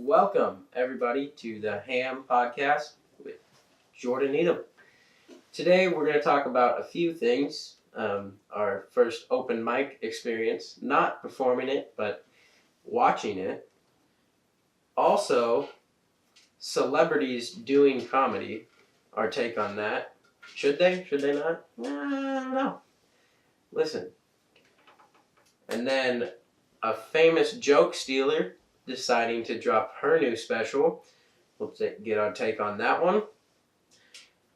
Welcome, everybody, to the Ham Podcast with Jordan Needham. Today, we're going to talk about a few things. Our first open mic experience, not performing it, but watching it. Also, celebrities doing comedy, our take on that. Should they? Should they not? I don't know. Listen. And then a famous joke stealer deciding to drop her new special. We'll get our take on that one.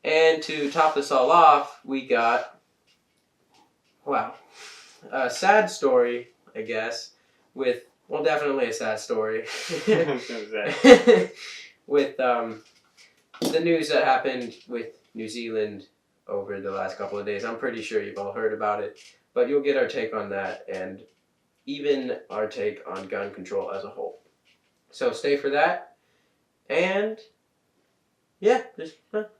And to top this all off, we got, a sad story, I guess, definitely a sad story. With the news that happened with New Zealand over the last couple of days. I'm pretty sure you've all heard about it, but you'll get our take on that and even our take on gun control as a whole. So stay for that, and yeah, just fuck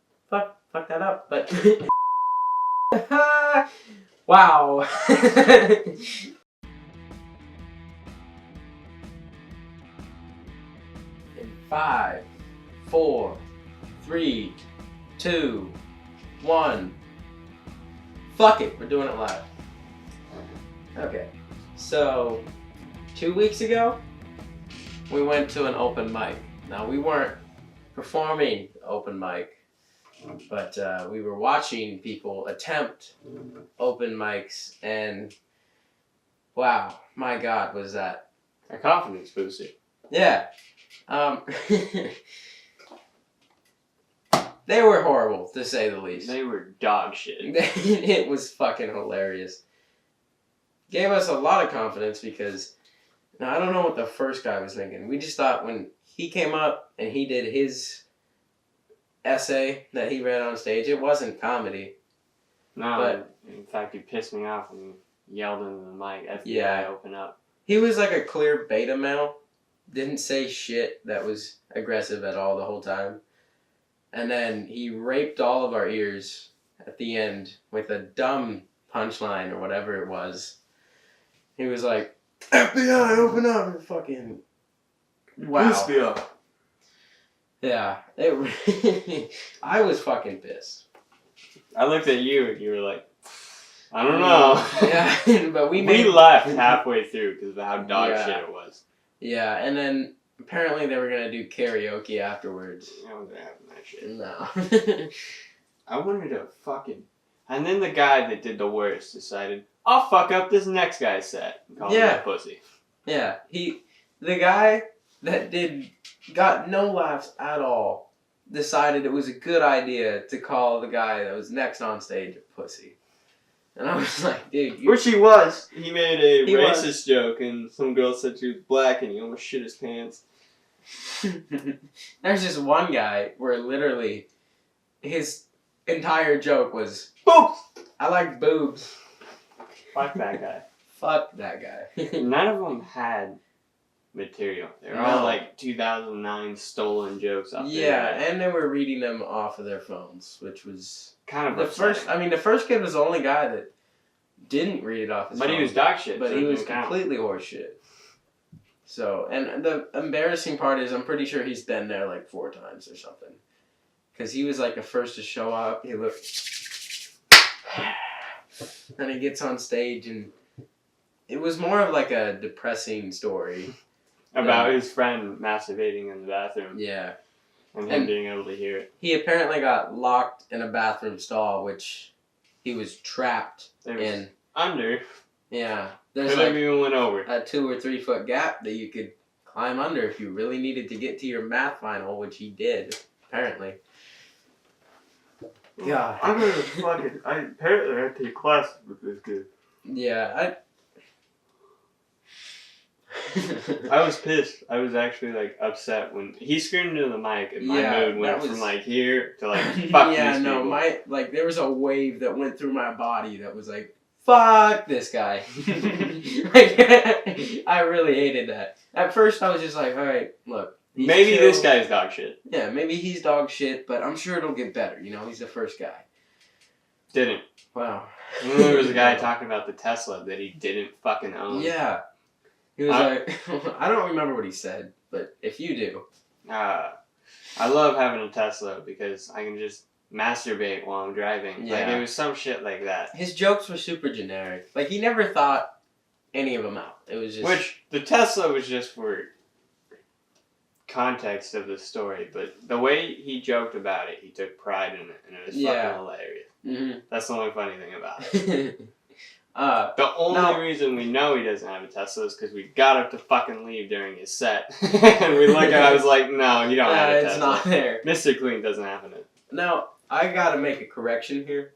that up, but wow. In 5, 4, 3, 2, 1. Fuck it, we're doing it live. Okay, so 2 weeks ago, we went to an open mic. Now, we weren't performing open mic, but we were watching people attempt open mics, and wow, my God, was that a confidence booster. Yeah. They were horrible, to say the least. They were dog shit. It was fucking hilarious. Gave us a lot of confidence because, now I don't know what the first guy was thinking. We just thought when he came up and he did his essay that he read on stage, it wasn't comedy. No, but in fact, he pissed me off when he yelled into the mic, FBI, open up. He was like a clear beta male. Didn't say shit that was aggressive at all the whole time. And then he raped all of our ears at the end with a dumb punchline or whatever it was. He was like, FBI, open up, and fucking... Wow. Piss me off. Yeah. I was fucking pissed. I looked at you and you were like, I don't know. Yeah, but we left halfway through because of how dog shit it was. Yeah, and then apparently they were going to do karaoke afterwards. I wasn't having that shit. No. I wanted to fucking... And then the guy that did the worst decided, I'll fuck up this next guy's set. And call him a pussy. Yeah, the guy that got no laughs at all decided it was a good idea to call the guy that was next on stage a pussy. And I was like, dude... Which he was. He made a racist joke and some girl said she was black and he almost shit his pants. There's just one guy where literally his entire joke was, boobs! I like boobs. Fuck that guy. Fuck that guy. None of them had material. They were all like 2009 stolen jokes off Yeah, and they were reading them off of their phones, which was kind of upsetting. The first kid was the only guy that didn't read it off his phone. But he was dog shit. But he was completely horseshit. So, and the embarrassing part is I'm pretty sure he's been there like 4 times or something. Because he was like the first to show up. He looked... and he gets on stage and it was more of like a depressing story. About his friend masturbating in the bathroom. Yeah. And him being able to hear it. He apparently got locked in a bathroom stall, which he was trapped in. Under. Yeah. There's like even went over. A 2 or 3 foot gap that you could climb under if you really needed to get to your math final, which he did, apparently. God. I'm gonna apparently I had to take classes with this kid. Yeah, I was pissed. I was actually like upset when he screamed into the mic and my mood went from like here to like fuck these people. There was a wave that went through my body that was like, fuck this guy. I really hated that. At first I was just like, alright, look. Maybe this guy's dog shit. Yeah, maybe he's dog shit, but I'm sure it'll get better. You know, he's the first guy. Didn't. Wow. And then there was a guy talking about the Tesla that he didn't fucking own. Yeah. He was like, I don't remember what he said, but if you do. I love having a Tesla because I can just masturbate while I'm driving. Yeah. Like, it was some shit like that. His jokes were super generic. Like, he never thought any of them out. It was just... Which, the Tesla was just for context of the story, but the way he joked about it, he took pride in it, and it was fucking hilarious. Mm-hmm. That's the only funny thing about it. The only reason we know he doesn't have a Tesla is because we got up to fucking leave during his set. And we looked at it, I was like, no, you don't have a Tesla. It's not there. Mr. Clean doesn't have it. Now, I gotta make a correction here.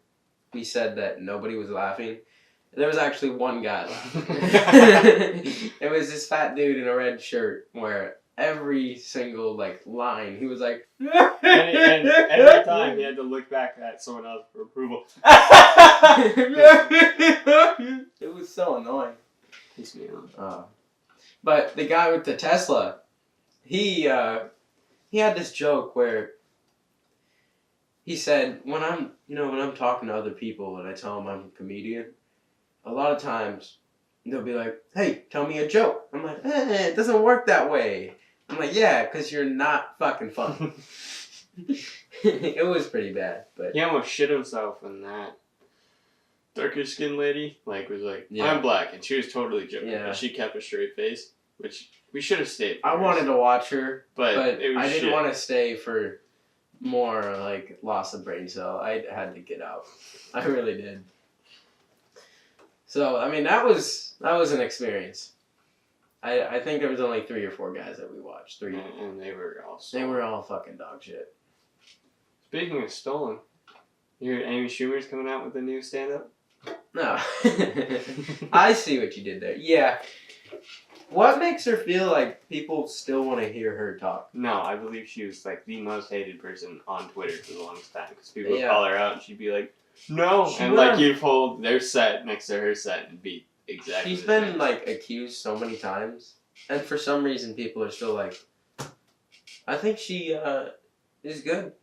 We said that nobody was laughing. There was actually one guy laughing. It was this fat dude in a red shirt where every single line he was like and every time he had to look back at someone else for approval. It was so annoying. Piss me off. But the guy with the Tesla, he had this joke where he said, when I'm talking to other people and I tell them I'm a comedian, a lot of times they'll be like, hey, tell me a joke. I'm like, it doesn't work that way. I'm like, yeah, because you're not fucking funny. It was pretty bad, but... He almost shit himself when that darker skinned lady, was like, I'm black, and she was totally joking, but she kept a straight face, which we should have stayed for. I wanted to watch her, but it was I didn't want to stay for more, loss of brain cell. I had to get out. I really did. So, I mean, that was an experience. I think there was only 3 or 4 guys that we watched. 3. And they were all stolen. They were all fucking dog shit. Speaking of stolen, you heard Amy Schumer's coming out with a new stand-up? No. I see what you did there. Yeah. What makes her feel like people still want to hear her talk? No, I believe she was the most hated person on Twitter for the longest time. Because people would call her out and she'd be like, no. And you'd hold their set next to her set and be exactly She's been accused so many times. And for some reason people are still like, I think she is good.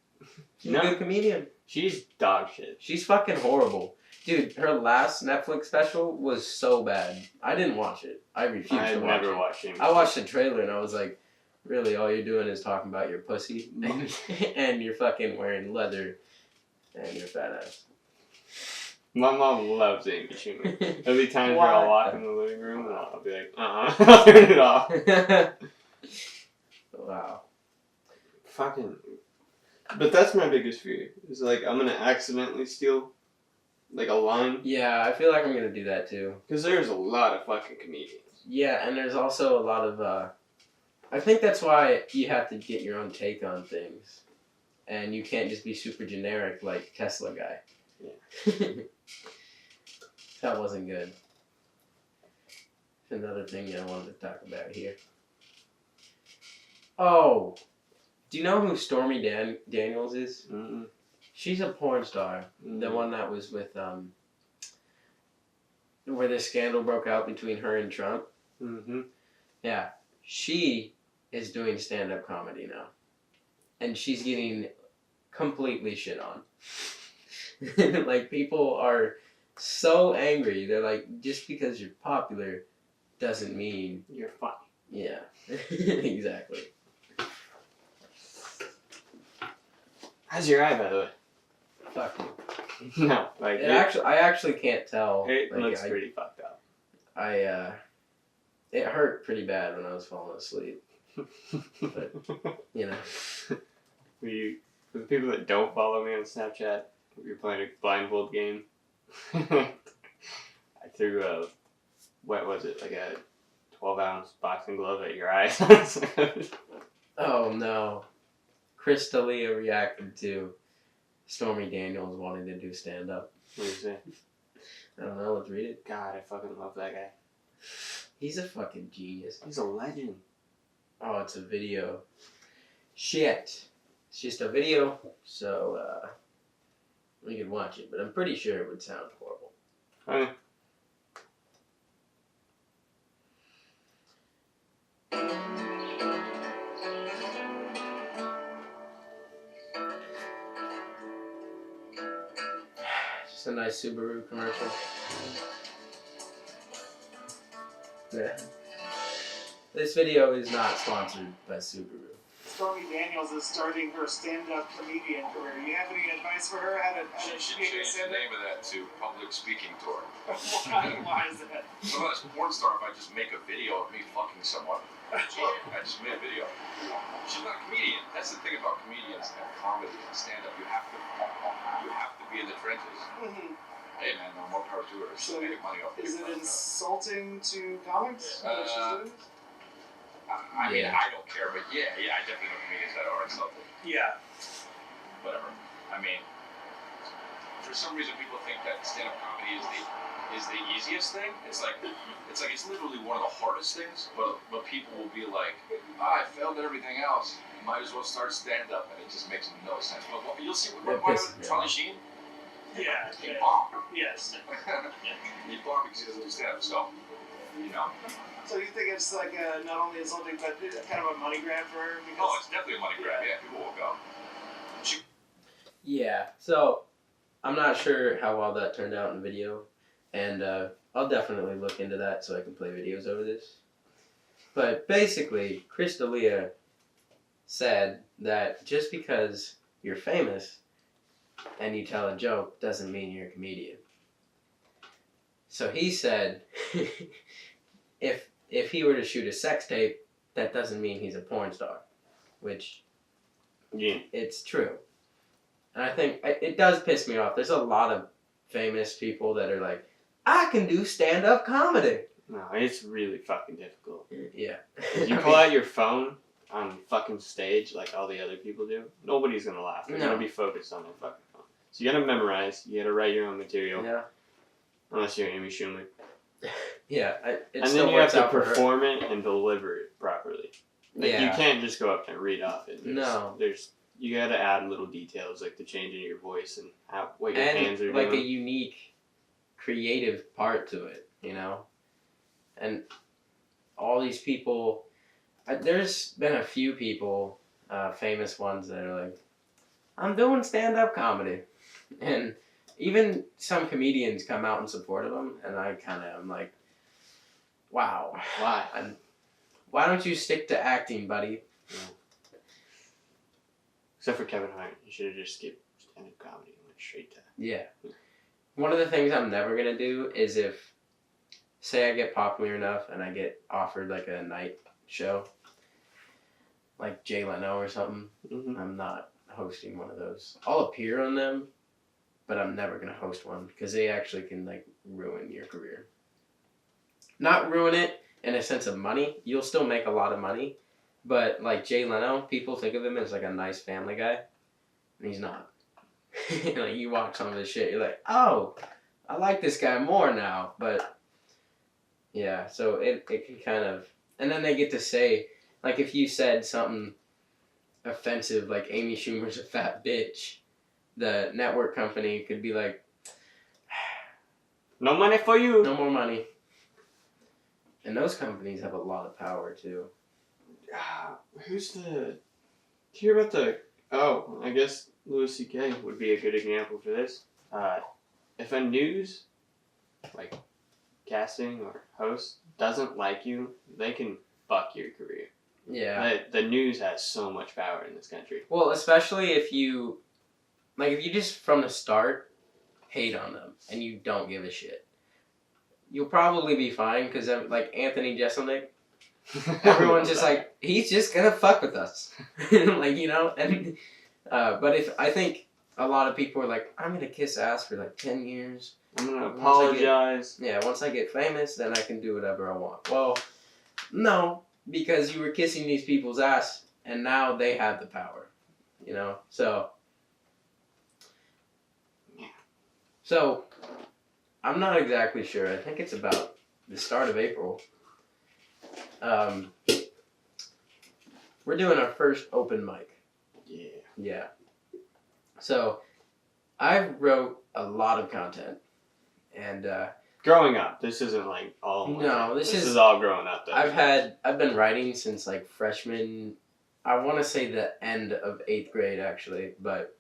She's a good comedian. She's dog shit. She's fucking horrible. Dude, her last Netflix special was so bad. I didn't watch it. I refused to watch it. I never watched it. I watched the trailer and I was like, really, all you're doing is talking about your pussy and you're fucking wearing leather and your fat ass. My mom loves Amy Schumer. There'll be times where I'll walk in the living room and I'll be like, I'll turn it off. Wow. Fucking. But that's my biggest fear. Is I'm gonna accidentally steal a line. Yeah, I feel like I'm gonna do that too. Because there's a lot of fucking comedians. Yeah, and there's also a lot of I think that's why you have to get your own take on things. And you can't just be super generic like Tesla guy. Yeah. That wasn't good. Another thing I wanted to talk about here. Oh, do you know who Stormy Daniels is? Mm-mm. She's a porn star. Mm-hmm. The one that was with where the scandal broke out between her and Trump. Mm-hmm. Yeah, she is doing stand-up comedy now, and she's getting completely shit on. People are so angry. They're like, just because you're popular doesn't mean you're funny. Yeah, exactly. How's your eye, by the way? Fuck you. No, I actually can't tell. It looks pretty fucked up. It hurt pretty bad when I was falling asleep. But, For the people that don't follow me on Snapchat, you're playing a blindfold game. I threw a 12-ounce boxing glove at your eyes. Oh no. Crystalia reacted to Stormy Daniels wanting to do stand-up. What is it? I don't know, let's read it. God, I fucking love that guy. He's a fucking genius. He's a legend. Oh, it's a video. Shit. It's just a video, so we could watch it, but I'm pretty sure it would sound horrible. Okay. Just a nice Subaru commercial. Yeah. This video is not sponsored by Subaru. Stormy Daniels is starting her stand-up comedian career. You have any advice for her? She should change the name of that to Public Speaking Tour. Why is that? So as a porn star, if I just make a video of me fucking someone, look, I just made a video. She's not a comedian. That's the thing about comedians and comedy and stand-up. You have to be in the trenches. Mm-hmm. Hey man, no more power to her. She's making money off Is it insulting to comics what she's doing? I mean, I don't care, but yeah, I definitely know comedians that are insulting. Yeah. Whatever. I mean, for some reason, people think that stand-up comedy is the easiest thing. It's literally one of the hardest things. But people will be like, I failed at everything else. You might as well start stand-up, and it just makes no sense. But you'll see what Charlie Sheen. Yeah. He bombed. Yes. He bombed because he doesn't do stand-up. So, you know. So you think it's like not only insulting, but kind of a money grab for her? Because Oh, it's definitely a money grab. Yeah, people will go. Yeah, so I'm not sure how well that turned out in video, and I'll definitely look into that so I can play videos over this. But basically, Chris D'Elia said that just because you're famous and you tell a joke doesn't mean you're a comedian. So he said if he were to shoot a sex tape, that doesn't mean he's a porn star, which it's true. And I think it does piss me off. There's a lot of famous people that are like, I can do stand-up comedy. No, it's really fucking difficult. Yeah. If you pull out your phone on fucking stage like all the other people do, nobody's gonna laugh. They're gonna be focused on their fucking phone. So you gotta memorize. You gotta write your own material. Yeah. Unless you're Amy Schumer. Yeah. And then you have to perform it and deliver it properly. Like, yeah. You can't just go up and read off it. No. You gotta add little details like the change in your voice and what your hands are doing. Like a unique, creative part to it, you know? And all these people, there's been a few people, famous ones that are like, I'm doing stand-up comedy. And even some comedians come out in support of them, and I kind of am like, wow. Why? Why don't you stick to acting, buddy? Yeah. Except for Kevin Hart. You should have just skipped stand-up comedy and went straight to... Yeah. One of the things I'm never going to do is if, say I get popular enough and I get offered like a night show, like Jay Leno or something, I'm not hosting one of those. I'll appear on them, but I'm never going to host one because they actually can like ruin your career. Not ruin it in a sense of money. You'll still make a lot of money. But like Jay Leno, people think of him as like a nice family guy, and he's not. Like you watch some of his shit, you're like, oh, I like this guy more now. But yeah, so it can kind of, and then they get to say, like if you said something offensive, like Amy Schumer's a fat bitch, the network company could be like, no money for you. No more money. And those companies have a lot of power too. Hear about the... Oh, I guess Louis C.K. would be a good example for this. If a news, like, casting or host doesn't like you, they can fuck your career. Yeah. The news has so much power in this country. Well, especially if you just from the start hate on them and you don't give a shit. You'll probably be fine because, like, Anthony Jeselnik, everyone's just like, he's just gonna fuck with us. Like, you know? And but I think a lot of people are like, I'm gonna kiss ass for like 10 years. I'm gonna apologize. Once I get famous, then I can do whatever I want. Well, no, because you were kissing these people's ass and now they have the power. You know? So I'm not exactly sure. I think it's about the start of April. We're doing our first open mic. Yeah. Yeah. So, I wrote a lot of content, and growing up. This isn't like all. No, this is all growing up. Though. I've been writing since like freshman. I want to say the end of 8th grade actually, but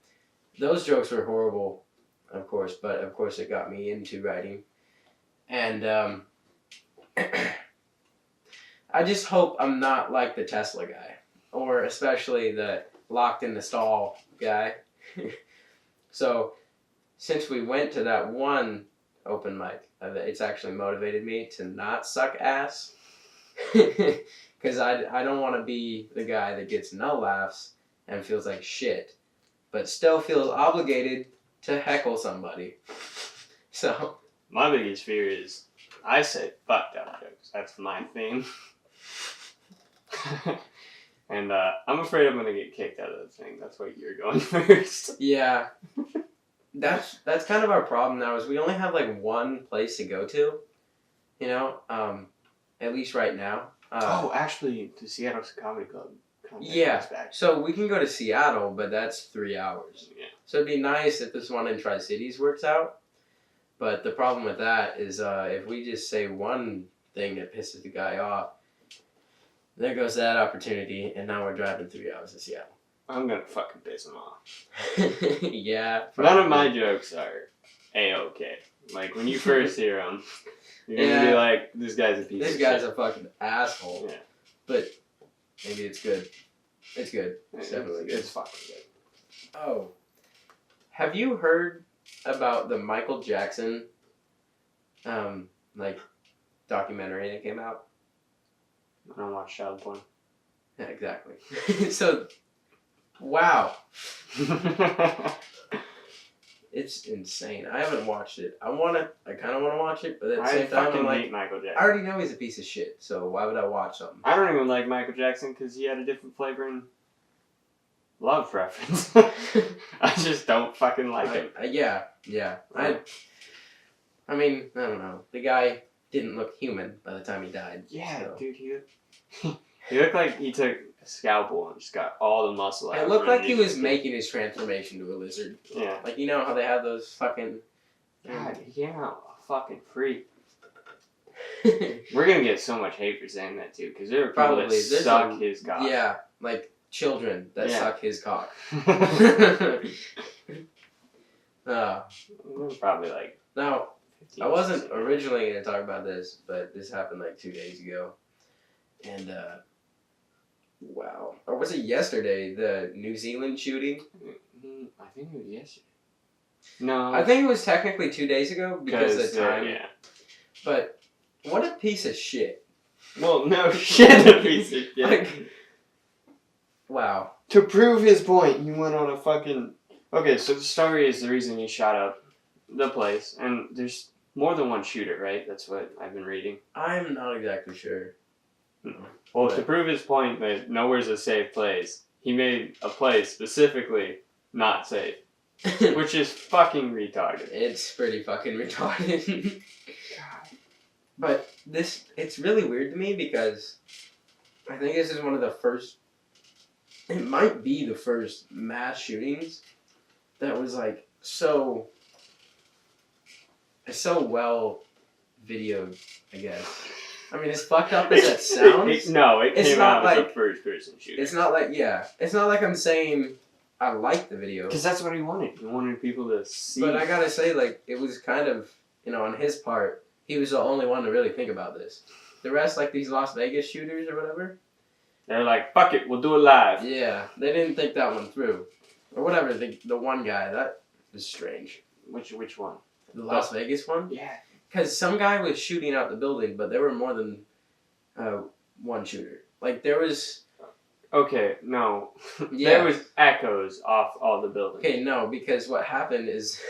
those jokes were horrible, of course. But of course, it got me into writing, and I just hope I'm not like the Tesla guy, or especially the locked in the stall guy. So, since we went to that one open mic, it's actually motivated me to not suck ass. Because I don't want to be the guy that gets no laughs and feels like shit, but still feels obligated to heckle somebody. So. My biggest fear is I say fucked up jokes. That's my thing. And I'm afraid I'm gonna get kicked out of the thing. That's why you're going first. Yeah. That's kind of our problem now is we only have like one place to go to, you know, at least right now. Actually, the Seattle Comedy Club. Yeah. So we can go to Seattle, but that's 3 hours. Yeah. So it'd be nice if this one in Tri-Cities works out. But the problem with that is if we just say one thing that pisses the guy off, there goes that opportunity, and now we're driving 3 hours to Seattle. I'm gonna fucking piss him off. Yeah. None of my jokes are A-okay. Like, when you first hear them, you're gonna be like, this guy's a piece of shit. This guy's a fucking asshole. Yeah. But maybe it's good. It's good. It's definitely good. It's fucking good. Oh. Have you heard about the Michael Jackson documentary that came out? I don't watch child porn. Yeah, exactly. So, wow. It's insane. I haven't watched it. I kind of want to watch it, but at the same time, I'm like, hate Michael Jackson. I already know he's a piece of shit, so why would I watch something? I don't even like Michael Jackson because he had a different flavor and love preference. I just don't fucking like him. Yeah. I mean, I don't know. The guy didn't look human by the time he died. Yeah, so. dude, he looked like he took a scalpel and just got all the muscle out. It looked like he was making his transformation to a lizard. Yeah. Like, you know how they have those fucking... God, he came out a fucking freak. We're gonna get so much hate for saying that too, because there are people that suck his cock. Yeah, like children that suck his cock. Probably like... Now, I wasn't originally going to talk about this, but this happened like 2 days ago. And, wow. Or was it yesterday, the New Zealand shooting? I think it was yesterday. No. I think it was technically 2 days ago because of the time. Yeah. But what a piece of shit. Well, no shit, a piece of shit. Like, wow. To prove his point, he went on a fucking... Okay, so the story is the reason he shot up the place, and there's more than one shooter, right? That's what I've been reading. I'm not exactly sure. Well, to prove his point that nowhere's a safe place, he made a place specifically not safe. Which is fucking retarded. It's pretty fucking retarded. God. But it's really weird to me because I think this is one of the first, it might be the first mass shootings that was like so well videoed, I guess. I mean, as fucked up as that sounds. It came out as a first-person shooter. It's not like I'm saying I like the video. Because that's what he wanted. He wanted people to see. But I gotta say, like, it was kind of, on his part, he was the only one to really think about this. The rest, like these Las Vegas shooters or whatever. They're like, fuck it, we'll do it live. Yeah, they didn't think that one through. Or whatever, the one guy, that was strange. Which one? The Las Vegas one? Yeah. Because some guy was shooting out the building, but there were more than one shooter. Like, there was... Okay, no. Yeah. There was echoes off all the buildings. Okay, no, because what happened is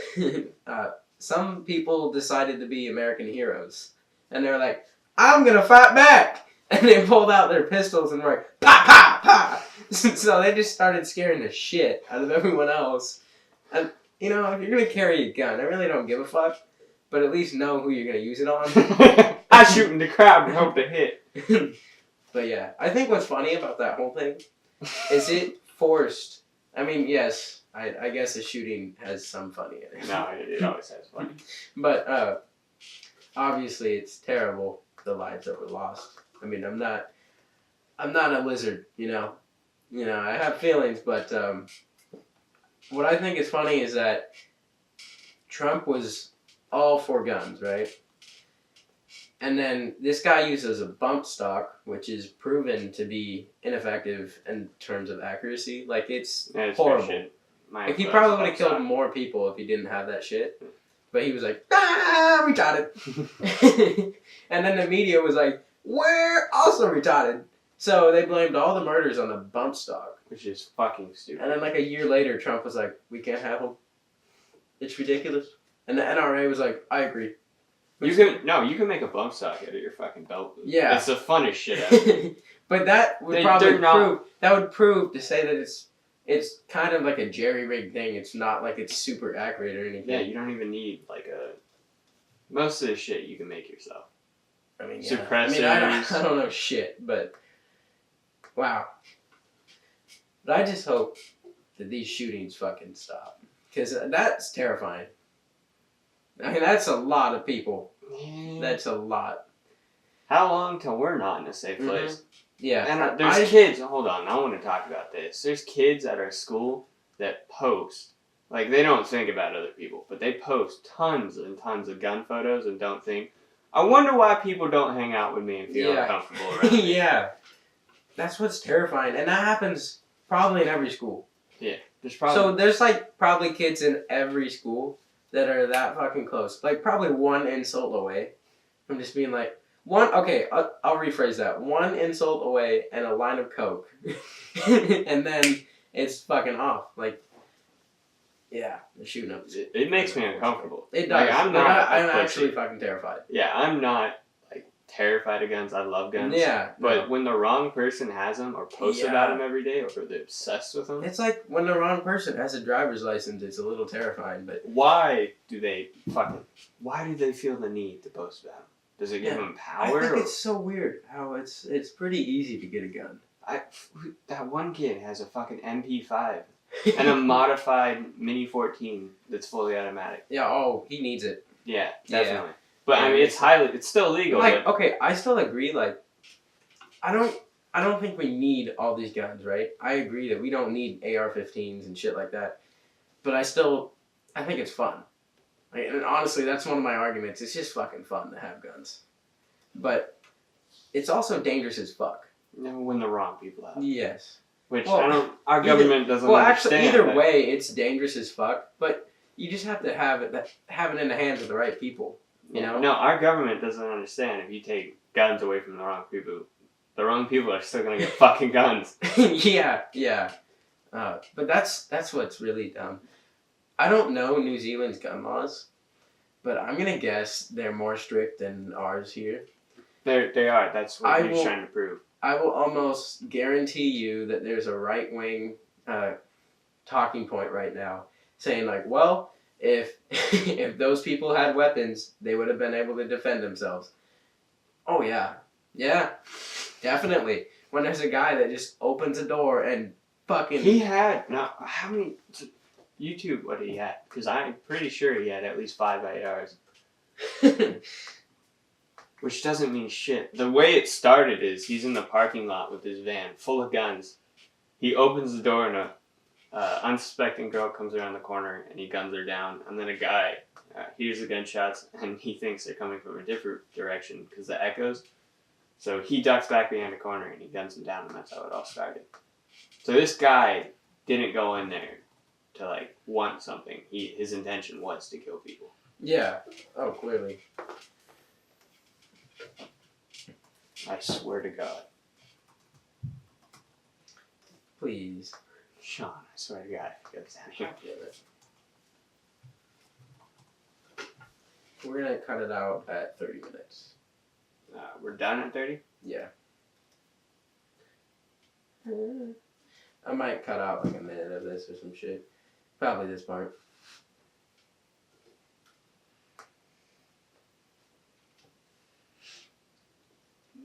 some people decided to be American heroes. And they're like, I'm going to fight back! And they pulled out their pistols and were like, pa, pa, pa! So they just started scaring the shit out of everyone else. And, if you're going to carry a gun, I really don't give a fuck. But at least know who you're going to use it on. I shoot in the crowd and hope to hit. But yeah, I think what's funny about that whole thing is it forced... I mean, yes, I guess a shooting has some funny in it. No, it always has fun. But obviously it's terrible, the lives that were lost. I mean, I'm not a lizard, I have feelings, but what I think is funny is that Trump was all for guns, right? And then this guy uses a bump stock, which is proven to be ineffective in terms of accuracy. Like, it's horrible. Like, he probably would have killed more people if he didn't have that shit. But he was like, retarded. And then the media was like, we're also retarded. So they blamed all the murders on the bump stock. Which is fucking stupid. And then like a year later, Trump was like, we can't have them. It's ridiculous. And the NRA was like, I agree. You can make a bump stock out of your fucking belt loop. Yeah. It's the funnest shit ever. But that would prove to say that it's kind of like a jerry-rigged thing. It's not like it's super accurate or anything. Yeah, you don't even need like most of the shit you can make yourself. I mean, suppressors. I don't know shit, but wow. But I just hope that these shootings fucking stop. Because that's terrifying. I mean, that's a lot of people. That's a lot. How long till we're not in a safe place? Yeah. And there's kids, hold on, I want to talk about this. There's kids at our school that post, like they don't think about other people, but they post tons and tons of gun photos and don't think, I wonder why people don't hang out with me and feel uncomfortable around me. Yeah. That's what's terrifying. And that happens probably in every school. Yeah. There's like probably kids in every school that are that fucking close. Like probably one insult away from just being like, I'll rephrase that. One insult away and a line of coke. And then it's fucking off. Like, yeah, they're shooting up. It makes me uncomfortable. It does. Like, I'm actually fucking terrified. Yeah, I'm not like terrified of guns. I love guns. Yeah. But when the wrong person has them or posts about them every day or they're obsessed with them. It's like when the wrong person has a driver's license, it's a little terrifying. But why do they feel the need to post about them? Does it give them power? I think it's so weird how it's pretty easy to get a gun. That one kid has a fucking MP5 and a modified Mini 14 that's fully automatic. Yeah, he needs it. Yeah, definitely. Yeah. But I mean, it's still legal. Like, okay, I still agree. Like, I don't think we need all these guns, right? I agree that we don't need AR-15s and shit like that. But I think it's fun. Like, and honestly, that's one of my arguments. It's just fucking fun to have guns. But it's also dangerous as fuck. When the wrong people have. Yes. Which our government doesn't understand. Well, actually, either way, it's dangerous as fuck. But you just have to have it in the hands of the right people. You know? No, our government doesn't understand. If you take guns away from the wrong people are still gonna get fucking guns. Yeah. But that's what's really dumb. I don't know New Zealand's gun laws, but I'm gonna guess they're more strict than ours here. They are. That's what he's trying to prove. I will almost guarantee you that there's a right-wing talking point right now saying like, well, if those people had weapons, they would have been able to defend themselves. Oh yeah, definitely. When there's a guy that just opens a door and fucking how many YouTube what he had? Because I'm pretty sure he had at least 5 ARs. Which doesn't mean shit. The way it started is he's in the parking lot with his van full of guns. He opens the door and a unsuspecting girl comes around the corner and he guns her down. And then a guy hears the gunshots and he thinks they're coming from a different direction because the echoes. So he ducks back behind the corner and he guns him down, and that's how it all started. So this guy didn't go in there to like want something. His intention was to kill people. Yeah. Oh, clearly. I swear to God. Please. Sean, I swear to God, if it goes down here. We're gonna cut it out at 30 minutes. We're done at 30? Yeah. I might cut out like a minute of this or some shit. Probably this part.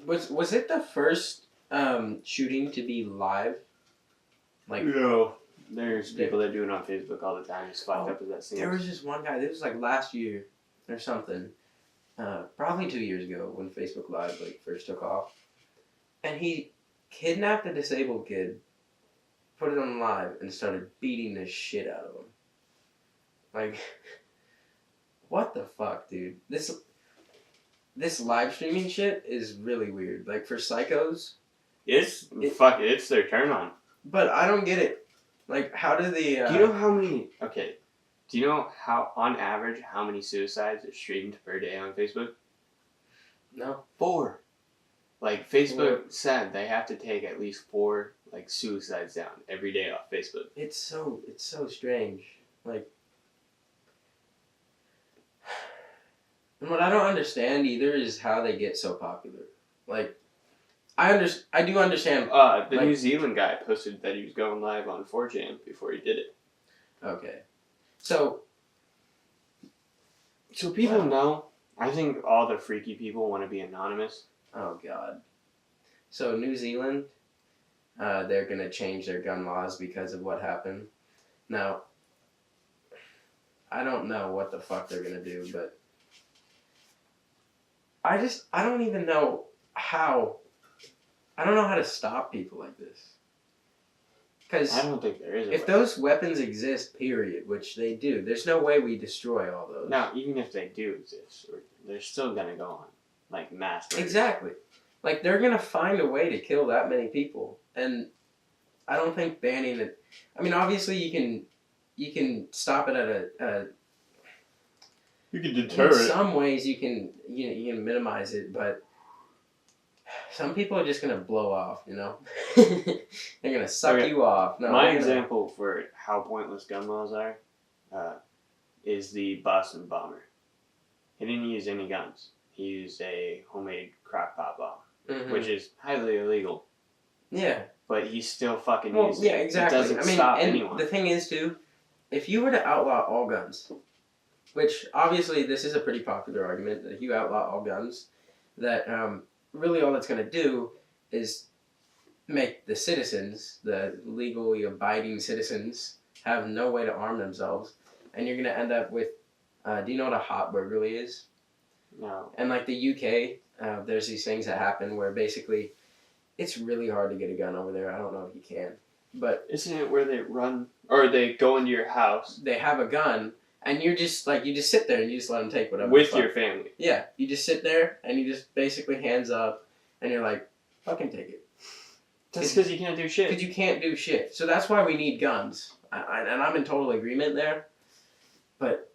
Was it the first shooting to be live? Like no. There's people that do it on Facebook all the time. As fucked up as that seems. There was just one guy. This was like last year or something. Probably 2 years ago when Facebook Live like first took off, and he kidnapped a disabled kid, put it on live, and started beating the shit out of him. Like, what the fuck, dude? this live streaming shit is really weird. Like for psychos, It's their turn on. but I don't get it. Like, how do the? Do you know how many? Okay, do you know how on average how many suicides are streamed per day on Facebook? No. 4. Like Facebook said, they have to take at least 4 like suicides down every day off Facebook. It's so strange. Like, and what I don't understand either is how they get so popular. Like, I do understand. The like, New Zealand guy posted that he was going live on 4chan before he did it. Okay, so people know. I think all the freaky people want to be anonymous. oh god, so New Zealand, they're gonna change their gun laws because of what happened. Now, I don't know what the fuck they're gonna do, but I don't even know how. I don't know how to stop people like this. Because I don't think there is. if those weapons exist, period, which they do, there's no way we destroy all those. Now, even if they do exist, they're still gonna go on like mass murder. Exactly. Like they're gonna find a way to kill that many people, and I don't think banning it. I mean, obviously you can stop it at a. You can In some ways, you can minimize it, but some people are just gonna blow off. You know, they're gonna suck you off. No, my example for how pointless gun laws are is the Boston bomber. He didn't use any guns. He used a homemade crock-pot bomb, which is highly illegal. Yeah, but he still fucking used it. Yeah, exactly. It doesn't stop and anyone. The thing is, too, if you were to outlaw all guns, which obviously this is a pretty popular argument, that if you outlaw all guns, that really all that's going to do is make the citizens, the legally abiding citizens, have no way to arm themselves, and you're going to end up with, do you know what a hot burglary is? No. And like the UK, there's these things that happen where basically it's really hard to get a gun over there. I don't know if you can. But isn't it where they run, or they go into your house? They have a gun, and you're just like, you just sit there and you just let them take whatever. With your family. Yeah, you just sit there and you just basically hands up, and you're like, fucking take it. That's because you can't do shit. Because you can't do shit. So that's why we need guns. And I'm in total agreement there. But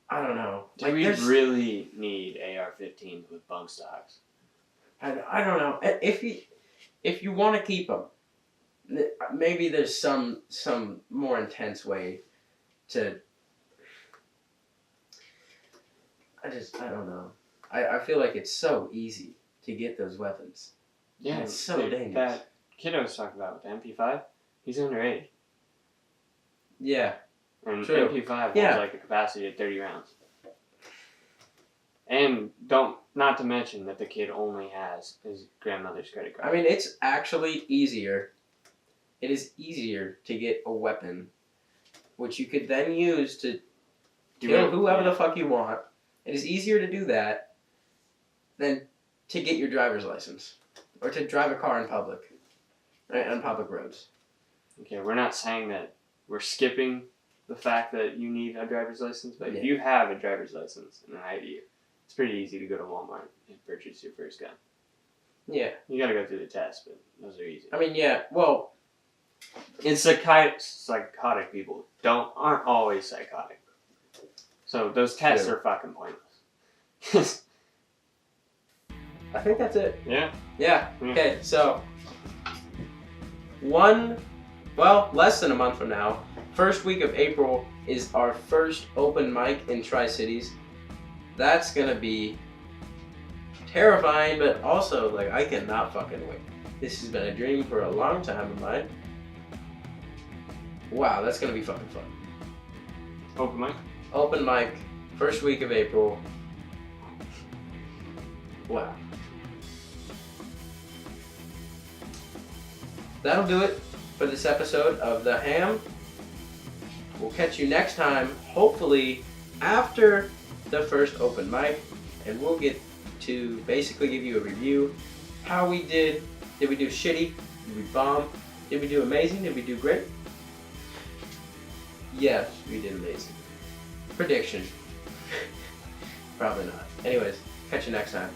I don't know. Do we really need AR-15s with bump stocks? I don't know. If you want to keep them, maybe there's some more intense way to. I don't know. I feel like it's so easy to get those weapons. Yeah, and it's so dangerous. That kid I was talking about with the MP5, he's underage. Yeah. And True. MP5 holds like a capacity of 30 rounds. And not to mention that the kid only has his grandmother's credit card. I mean, it's actually easier. It is easier to get a weapon, which you could then use to kill whoever the fuck you want. It is easier to do that than to get your driver's license or to drive a car in public, right, on public roads. Okay, we're not saying that we're skipping the fact that you need a driver's license, but if you have a driver's license and an ID, it's pretty easy to go to Walmart and purchase your first gun. Yeah. You gotta go through the test, but those are easy. I mean, yeah, well... And psychotic people aren't always psychotic. So those tests are fucking pointless. I think that's it. Yeah? Yeah. Okay, so... less than a month from now, first week of April is our first open mic in Tri-Cities. That's gonna be terrifying, but also, like, I cannot fucking wait. This has been a dream for a long time of mine. Wow, that's gonna be fucking fun. Open mic? Open mic, first week of April. Wow. That'll do it for this episode of The Ham. We'll catch you next time, hopefully after the first open mic, and we'll get to basically give you a review. How we did. Did we do shitty? Did we bomb? Did we do amazing? Did we do great? Yes, we did amazing. Prediction. Probably not. Anyways, Catch you next time.